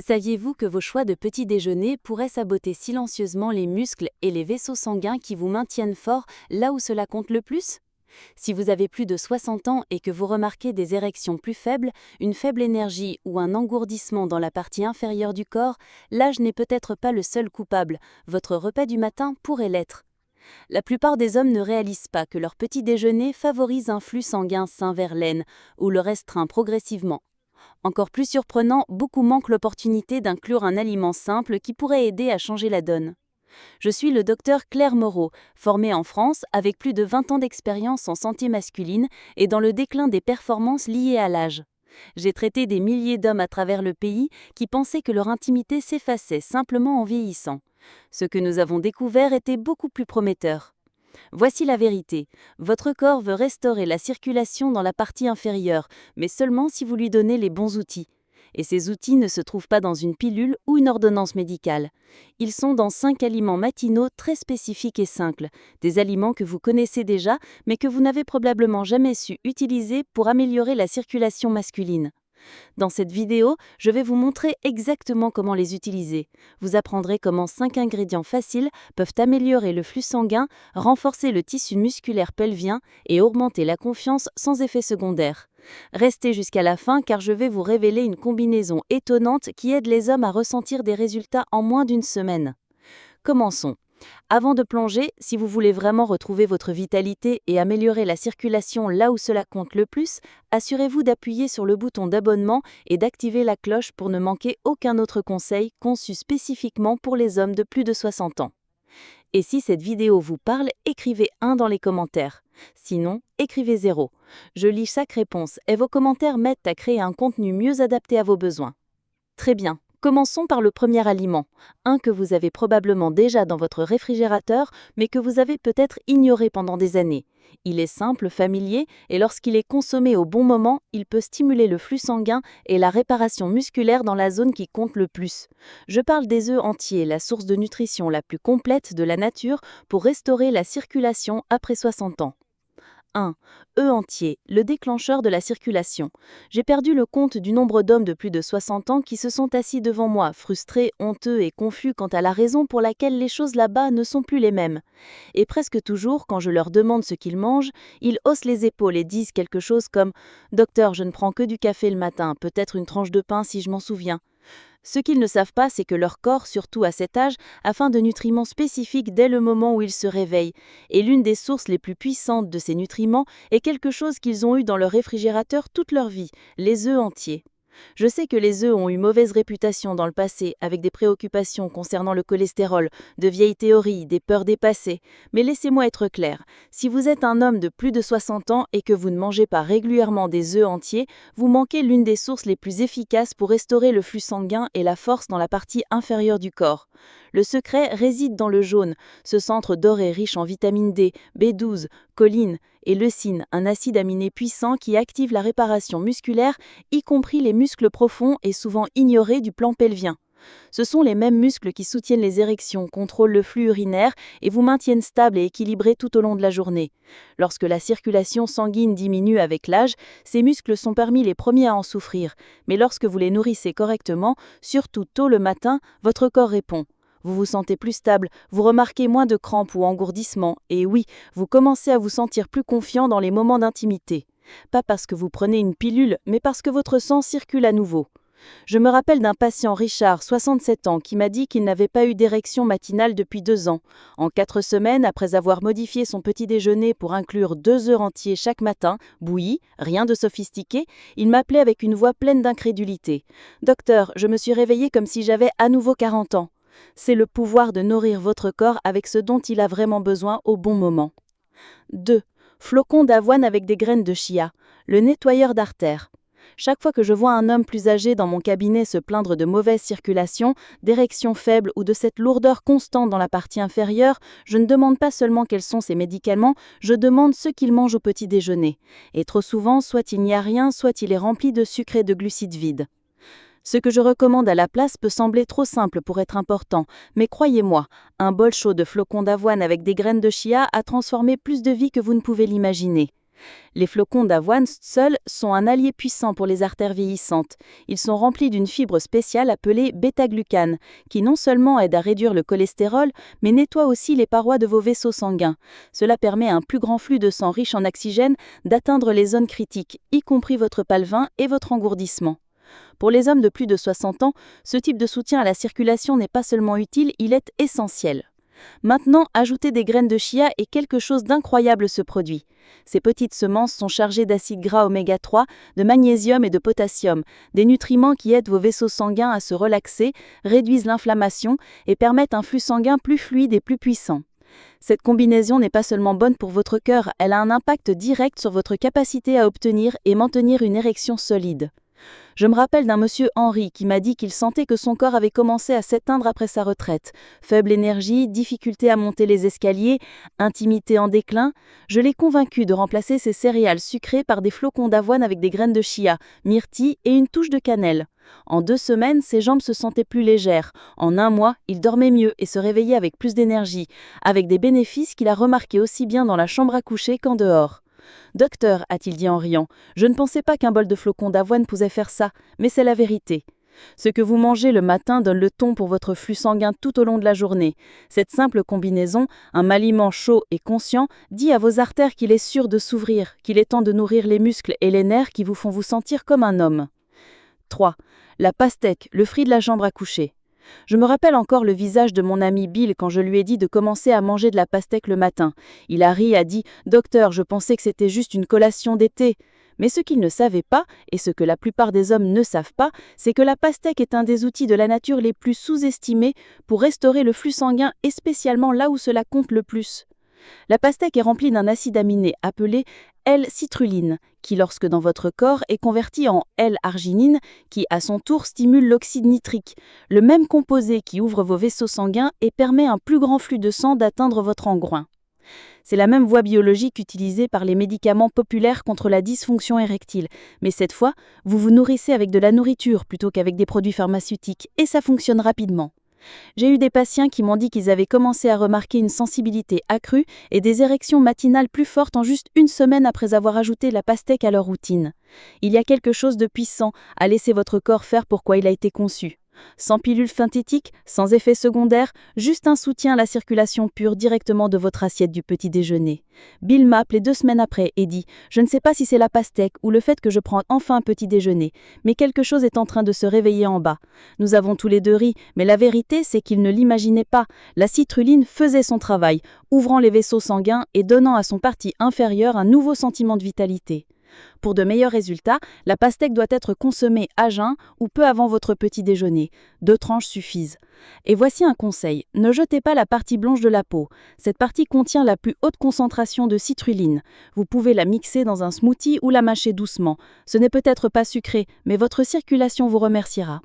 Saviez-vous que vos choix de petit déjeuner pourraient saboter silencieusement les muscles et les vaisseaux sanguins qui vous maintiennent forts là où cela compte le plus? Si vous avez plus de 60 ans et que vous remarquez des érections plus faibles, une faible énergie ou un engourdissement dans la partie inférieure du corps, l'âge n'est peut-être pas le seul coupable, votre repas du matin pourrait l'être. La plupart des hommes ne réalisent pas que leur petit déjeuner favorise un flux sanguin sain vers l'aine ou le restreint progressivement. Encore plus surprenant, beaucoup manquent l'opportunité d'inclure un aliment simple qui pourrait aider à changer la donne. Je suis le docteur Claire Moreau, formée en France avec plus de 20 ans d'expérience en santé masculine et dans le déclin des performances liées à l'âge. J'ai traité des milliers d'hommes à travers le pays qui pensaient que leur intimité s'effaçait simplement en vieillissant. Ce que nous avons découvert était beaucoup plus prometteur. Voici la vérité. Votre corps veut restaurer la circulation dans la partie inférieure, mais seulement si vous lui donnez les bons outils. Et ces outils ne se trouvent pas dans une pilule ou une ordonnance médicale. Ils sont dans 5 aliments matinaux très spécifiques et simples, des aliments que vous connaissez déjà, mais que vous n'avez probablement jamais su utiliser pour améliorer la circulation masculine. Dans cette vidéo, je vais vous montrer exactement comment les utiliser. Vous apprendrez comment 5 ingrédients faciles peuvent améliorer le flux sanguin, renforcer le tissu musculaire pelvien et augmenter la confiance sans effet secondaire. Restez jusqu'à la fin car je vais vous révéler une combinaison étonnante qui aide les hommes à ressentir des résultats en moins d'une semaine. Commençons. Avant de plonger, si vous voulez vraiment retrouver votre vitalité et améliorer la circulation là où cela compte le plus, assurez-vous d'appuyer sur le bouton d'abonnement et d'activer la cloche pour ne manquer aucun autre conseil conçu spécifiquement pour les hommes de plus de 60 ans. Et si cette vidéo vous parle, écrivez 1 dans les commentaires. Sinon, écrivez 0. Je lis chaque réponse et vos commentaires m'aident à créer un contenu mieux adapté à vos besoins. Très bien. Commençons par le premier aliment, un que vous avez probablement déjà dans votre réfrigérateur, mais que vous avez peut-être ignoré pendant des années. Il est simple, familier, et lorsqu'il est consommé au bon moment, il peut stimuler le flux sanguin et la réparation musculaire dans la zone qui compte le plus. Je parle des œufs entiers, la source de nutrition la plus complète de la nature pour restaurer la circulation après 60 ans. 1. Œufs entiers, le déclencheur de la circulation. J'ai perdu le compte du nombre d'hommes de plus de 60 ans qui se sont assis devant moi, frustrés, honteux et confus quant à la raison pour laquelle les choses là-bas ne sont plus les mêmes. Et presque toujours, quand je leur demande ce qu'ils mangent, ils haussent les épaules et disent quelque chose comme « Docteur, je ne prends que du café le matin, peut-être une tranche de pain si je m'en souviens ». Ce qu'ils ne savent pas, c'est que leur corps, surtout à cet âge, a faim de nutriments spécifiques dès le moment où ils se réveillent. Et l'une des sources les plus puissantes de ces nutriments est quelque chose qu'ils ont eu dans leur réfrigérateur toute leur vie, les œufs entiers. Je sais que les œufs ont eu mauvaise réputation dans le passé, avec des préoccupations concernant le cholestérol, de vieilles théories, des peurs dépassées. Mais laissez-moi être clair, si vous êtes un homme de plus de 60 ans et que vous ne mangez pas régulièrement des œufs entiers, vous manquez l'une des sources les plus efficaces pour restaurer le flux sanguin et la force dans la partie inférieure du corps. Le secret réside dans le jaune, ce centre doré riche en vitamine D, B12, choline et leucine, un acide aminé puissant qui active la réparation musculaire, y compris les muscles profonds et souvent ignorés du plan pelvien. Ce sont les mêmes muscles qui soutiennent les érections, contrôlent le flux urinaire et vous maintiennent stable et équilibré tout au long de la journée. Lorsque la circulation sanguine diminue avec l'âge, ces muscles sont parmi les premiers à en souffrir. Mais lorsque vous les nourrissez correctement, surtout tôt le matin, votre corps répond. Vous vous sentez plus stable, vous remarquez moins de crampes ou engourdissements, et oui, vous commencez à vous sentir plus confiant dans les moments d'intimité. Pas parce que vous prenez une pilule, mais parce que votre sang circule à nouveau. Je me rappelle d'un patient Richard, 67 ans, qui m'a dit qu'il n'avait pas eu d'érection matinale depuis 2 ans. En 4 semaines, après avoir modifié son petit déjeuner pour inclure 2 œufs entiers chaque matin, bouillis, rien de sophistiqué, il m'appelait avec une voix pleine d'incrédulité. « Docteur, je me suis réveillé comme si j'avais à nouveau 40 ans. » C'est le pouvoir de nourrir votre corps avec ce dont il a vraiment besoin au bon moment. 2. Flocons d'avoine avec des graines de chia, le nettoyeur d'artères. Chaque fois que je vois un homme plus âgé dans mon cabinet se plaindre de mauvaise circulation, d'érections faibles ou de cette lourdeur constante dans la partie inférieure, je ne demande pas seulement quels sont ses médicaments, je demande ce qu'il mange au petit déjeuner. Et trop souvent, soit il n'y a rien, soit il est rempli de sucre et de glucides vides. Ce que je recommande à la place peut sembler trop simple pour être important, mais croyez-moi, un bol chaud de flocons d'avoine avec des graines de chia a transformé plus de vies que vous ne pouvez l'imaginer. Les flocons d'avoine seuls sont un allié puissant pour les artères vieillissantes. Ils sont remplis d'une fibre spéciale appelée bêta-glucane, qui non seulement aide à réduire le cholestérol, mais nettoie aussi les parois de vos vaisseaux sanguins. Cela permet à un plus grand flux de sang riche en oxygène d'atteindre les zones critiques, y compris votre palvin et votre engourdissement. Pour les hommes de plus de 60 ans, ce type de soutien à la circulation n'est pas seulement utile, il est essentiel. Maintenant, ajoutez des graines de chia et quelque chose d'incroyable se produit. Ces petites semences sont chargées d'acides gras oméga 3, de magnésium et de potassium, des nutriments qui aident vos vaisseaux sanguins à se relaxer, réduisent l'inflammation et permettent un flux sanguin plus fluide et plus puissant. Cette combinaison n'est pas seulement bonne pour votre cœur, elle a un impact direct sur votre capacité à obtenir et maintenir une érection solide. Je me rappelle d'un monsieur Henri qui m'a dit qu'il sentait que son corps avait commencé à s'éteindre après sa retraite. Faible énergie, difficulté à monter les escaliers, intimité en déclin. Je l'ai convaincu de remplacer ses céréales sucrées par des flocons d'avoine avec des graines de chia, myrtille et une touche de cannelle. En 2 semaines, ses jambes se sentaient plus légères. En 1 mois, il dormait mieux et se réveillait avec plus d'énergie, avec des bénéfices qu'il a remarqués aussi bien dans la chambre à coucher qu'en dehors. Docteur, a-t-il dit en riant, je ne pensais pas qu'un bol de flocons d'avoine pouvait faire ça, mais c'est la vérité. Ce que vous mangez le matin donne le ton pour votre flux sanguin tout au long de la journée. Cette simple combinaison, un aliment chaud et conscient, dit à vos artères qu'il est sûr de s'ouvrir, qu'il est temps de nourrir les muscles et les nerfs qui vous font vous sentir comme un homme. 3. La pastèque, le fruit de la chambre à coucher. Je me rappelle encore le visage de mon ami Bill quand je lui ai dit de commencer à manger de la pastèque le matin. Il a ri et a dit « Docteur, je pensais que c'était juste une collation d'été ». Mais ce qu'il ne savait pas, et ce que la plupart des hommes ne savent pas, c'est que la pastèque est un des outils de la nature les plus sous-estimés pour restaurer le flux sanguin et spécialement là où cela compte le plus. La pastèque est remplie d'un acide aminé appelé L-citrulline, qui lorsque dans votre corps est converti en L-arginine, qui à son tour stimule l'oxyde nitrique, le même composé qui ouvre vos vaisseaux sanguins et permet un plus grand flux de sang d'atteindre votre engroin. C'est la même voie biologique utilisée par les médicaments populaires contre la dysfonction érectile, mais cette fois, vous vous nourrissez avec de la nourriture plutôt qu'avec des produits pharmaceutiques, et ça fonctionne rapidement. J'ai eu des patients qui m'ont dit qu'ils avaient commencé à remarquer une sensibilité accrue et des érections matinales plus fortes en juste 1 semaine après avoir ajouté la pastèque à leur routine. Il y a quelque chose de puissant à laisser votre corps faire pour quoi il a été conçu. Sans pilule synthétique, sans effet secondaire, juste un soutien à la circulation pure directement de votre assiette du petit déjeuner. Bill m'a appelé 2 semaines après et dit « Je ne sais pas si c'est la pastèque ou le fait que je prends enfin un petit déjeuner, mais quelque chose est en train de se réveiller en bas. » Nous avons tous les deux ri, mais la vérité c'est qu'il ne l'imaginait pas. La citrulline faisait son travail, ouvrant les vaisseaux sanguins et donnant à son partie inférieure un nouveau sentiment de vitalité. Pour de meilleurs résultats, la pastèque doit être consommée à jeun ou peu avant votre petit déjeuner. 2 tranches suffisent. Et voici un conseil, ne jetez pas la partie blanche de la peau. Cette partie contient la plus haute concentration de citrulline. Vous pouvez la mixer dans un smoothie ou la mâcher doucement. Ce n'est peut-être pas sucré, mais votre circulation vous remerciera.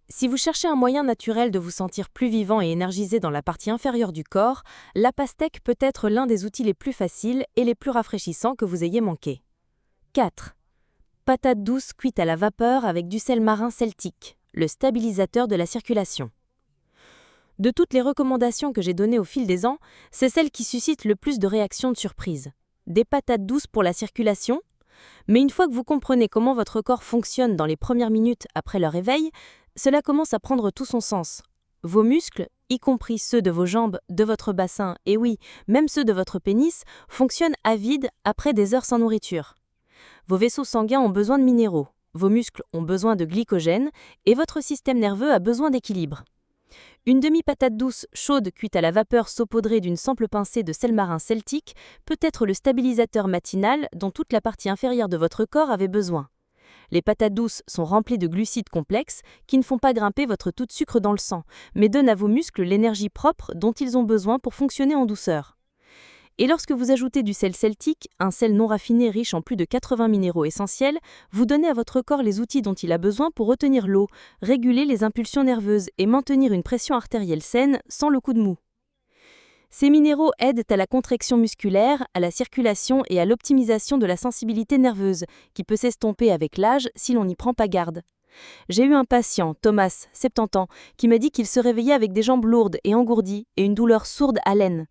Si vous cherchez un moyen naturel de vous sentir plus vivant et énergisé dans la partie inférieure du corps, la pastèque peut être l'un des outils les plus faciles et les plus rafraîchissants que vous ayez manqué. 4. Patates douces cuites à la vapeur avec du sel marin celtique, le stabilisateur de la circulation. De toutes les recommandations que j'ai données au fil des ans, c'est celle qui suscite le plus de réactions de surprise. Des patates douces pour la circulation, mais une fois que vous comprenez comment votre corps fonctionne dans les premières minutes après leur réveil, cela commence à prendre tout son sens. Vos muscles, y compris ceux de vos jambes, de votre bassin, et oui, même ceux de votre pénis, fonctionnent à vide après des heures sans nourriture. Vos vaisseaux sanguins ont besoin de minéraux, vos muscles ont besoin de glycogène et votre système nerveux a besoin d'équilibre. Une demi-patate douce chaude cuite à la vapeur saupoudrée d'une simple pincée de sel marin celtique peut être le stabilisateur matinal dont toute la partie inférieure de votre corps avait besoin. Les patates douces sont remplies de glucides complexes qui ne font pas grimper votre taux de sucre dans le sang, mais donnent à vos muscles l'énergie propre dont ils ont besoin pour fonctionner en douceur. Et lorsque vous ajoutez du sel celtique, un sel non raffiné riche en plus de 80 minéraux essentiels, vous donnez à votre corps les outils dont il a besoin pour retenir l'eau, réguler les impulsions nerveuses et maintenir une pression artérielle saine sans le coup de mou. Ces minéraux aident à la contraction musculaire, à la circulation et à l'optimisation de la sensibilité nerveuse, qui peut s'estomper avec l'âge si l'on n'y prend pas garde. J'ai eu un patient, Thomas, 70 ans, qui m'a dit qu'il se réveillait avec des jambes lourdes et engourdies et une douleur sourde à l'aine.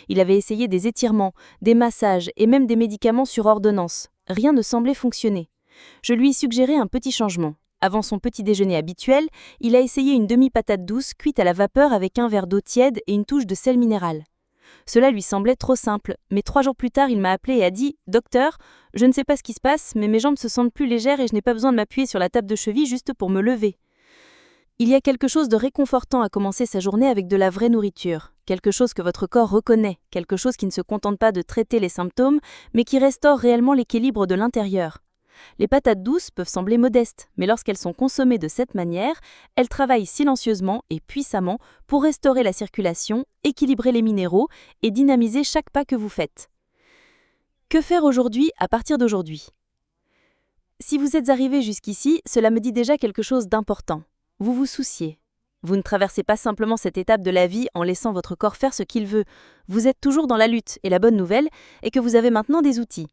Il avait essayé des étirements, des massages et même des médicaments sur ordonnance. Rien ne semblait fonctionner. Je lui ai suggéré un petit changement. Avant son petit déjeuner habituel, il a essayé une demi-patate douce cuite à la vapeur avec un verre d'eau tiède et une touche de sel minéral. Cela lui semblait trop simple, mais 3 jours plus tard, il m'a appelé et a dit « Docteur, je ne sais pas ce qui se passe, mais mes jambes se sentent plus légères et je n'ai pas besoin de m'appuyer sur la table de cheville juste pour me lever. » Il y a quelque chose de réconfortant à commencer sa journée avec de la vraie nourriture, quelque chose que votre corps reconnaît, quelque chose qui ne se contente pas de traiter les symptômes, mais qui restaure réellement l'équilibre de l'intérieur. Les patates douces peuvent sembler modestes, mais lorsqu'elles sont consommées de cette manière, elles travaillent silencieusement et puissamment pour restaurer la circulation, équilibrer les minéraux et dynamiser chaque pas que vous faites. Que faire aujourd'hui à partir d'aujourd'hui ? Si vous êtes arrivé jusqu'ici, cela me dit déjà quelque chose d'important. Vous vous souciez. Vous ne traversez pas simplement cette étape de la vie en laissant votre corps faire ce qu'il veut. Vous êtes toujours dans la lutte, et la bonne nouvelle est que vous avez maintenant des outils.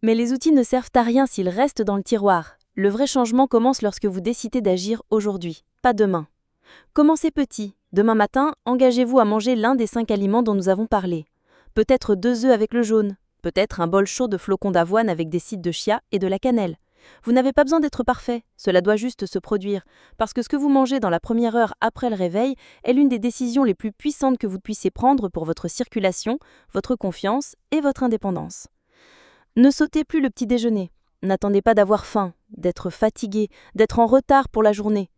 Mais les outils ne servent à rien s'ils restent dans le tiroir. Le vrai changement commence lorsque vous décidez d'agir aujourd'hui, pas demain. Commencez petit. Demain matin, engagez-vous à manger l'un des 5 aliments dont nous avons parlé. Peut-être 2 œufs avec le jaune, peut-être un bol chaud de flocons d'avoine avec des seeds de chia et de la cannelle. Vous n'avez pas besoin d'être parfait, cela doit juste se produire, parce que ce que vous mangez dans la première heure après le réveil est l'une des décisions les plus puissantes que vous puissiez prendre pour votre circulation, votre confiance et votre indépendance. Ne sautez plus le petit déjeuner. N'attendez pas d'avoir faim, d'être fatigué, d'être en retard pour la journée.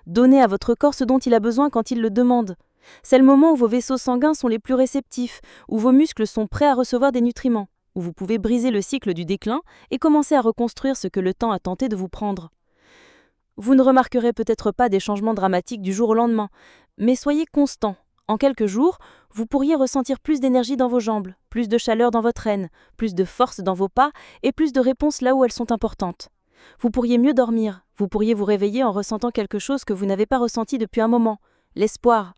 Donnez à votre corps ce dont il a besoin quand il le demande. C'est le moment où vos vaisseaux sanguins sont les plus réceptifs, où vos muscles sont prêts à recevoir des nutriments, où vous pouvez briser le cycle du déclin et commencer à reconstruire ce que le temps a tenté de vous prendre. Vous ne remarquerez peut-être pas des changements dramatiques du jour au lendemain, mais soyez constant. En quelques jours, vous pourriez ressentir plus d'énergie dans vos jambes, plus de chaleur dans votre aine, plus de force dans vos pas et plus de réponses là où elles sont importantes. Vous pourriez mieux dormir, vous pourriez vous réveiller en ressentant quelque chose que vous n'avez pas ressenti depuis un moment, l'espoir.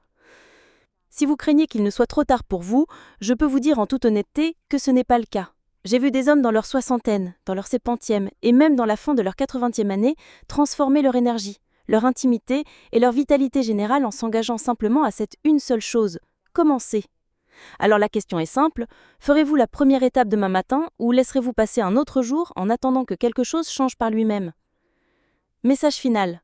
Si vous craignez qu'il ne soit trop tard pour vous, je peux vous dire en toute honnêteté que ce n'est pas le cas. J'ai vu des hommes dans leur soixantaine, dans leur septantième et même dans la fin de leur 80e année transformer leur énergie, leur intimité et leur vitalité générale en s'engageant simplement à cette une seule chose, commencer. Alors la question est simple, ferez-vous la première étape demain matin ou laisserez-vous passer un autre jour en attendant que quelque chose change par lui-même ? Message final.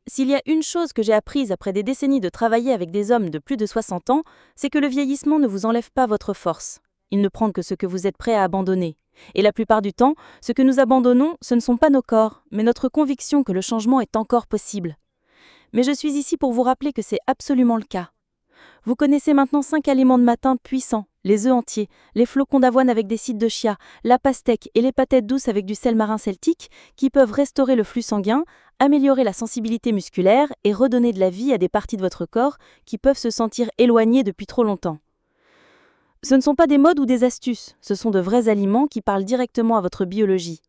S'il y a une chose que j'ai apprise après des décennies de travailler avec des hommes de plus de 60 ans, c'est que le vieillissement ne vous enlève pas votre force. Il ne prend que ce que vous êtes prêt à abandonner. Et la plupart du temps, ce que nous abandonnons, ce ne sont pas nos corps, mais notre conviction que le changement est encore possible. Mais je suis ici pour vous rappeler que c'est absolument le cas. Vous connaissez maintenant 5 aliments de matin puissants, les œufs entiers, les flocons d'avoine avec des seeds de chia, la pastèque et les patates douces avec du sel marin celtique qui peuvent restaurer le flux sanguin, améliorer la sensibilité musculaire et redonner de la vie à des parties de votre corps qui peuvent se sentir éloignées depuis trop longtemps. Ce ne sont pas des modes ou des astuces, ce sont de vrais aliments qui parlent directement à votre biologie.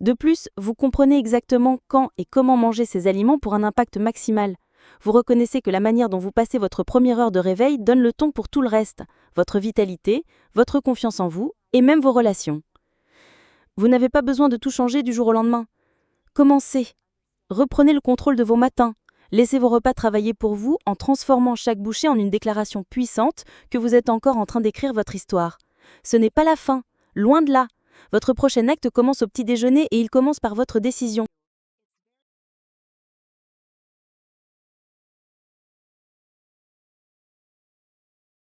De plus, vous comprenez exactement quand et comment manger ces aliments pour un impact maximal. Vous reconnaissez que la manière dont vous passez votre première heure de réveil donne le ton pour tout le reste, votre vitalité, votre confiance en vous et même vos relations. Vous n'avez pas besoin de tout changer du jour au lendemain. Commencez. Reprenez le contrôle de vos matins. Laissez vos repas travailler pour vous en transformant chaque bouchée en une déclaration puissante que vous êtes encore en train d'écrire votre histoire. Ce n'est pas la fin, loin de là. Votre prochain acte commence au petit déjeuner et il commence par votre décision.